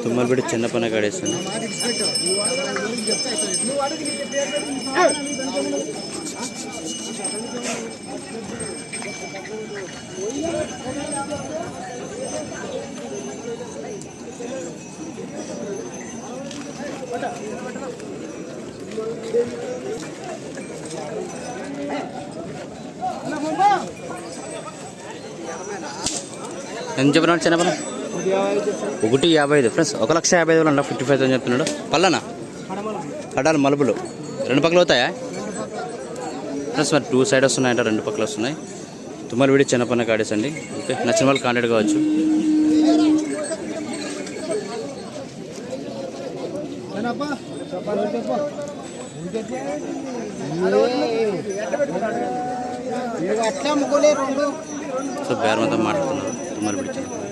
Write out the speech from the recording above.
తుమ్మలపేట చిన్న పని కాడేస్తాను. ఎంత చెప్పినాడు చిన్న పని? 1,55 ఫ్రెండ్స్. 1,55,000 అంట. 55,000 చెప్తున్నాడు. పల్లనా కడాలి మలుపులు 2 పక్కలు అవుతాయా ఫ్రెండ్స్? మరి 2 సైడ్ వస్తున్నాయంట, 2 పక్కలు వస్తున్నాయి. తుమ్మలపేట చిన్న పని కాడేసండి. ఓకే, నచ్చిన వాళ్ళు కాంటాక్ట్ కావచ్చు. సో బేరమంతా మాట్లాడుతున్నారు తుమ్మలపేట చిన్న పని.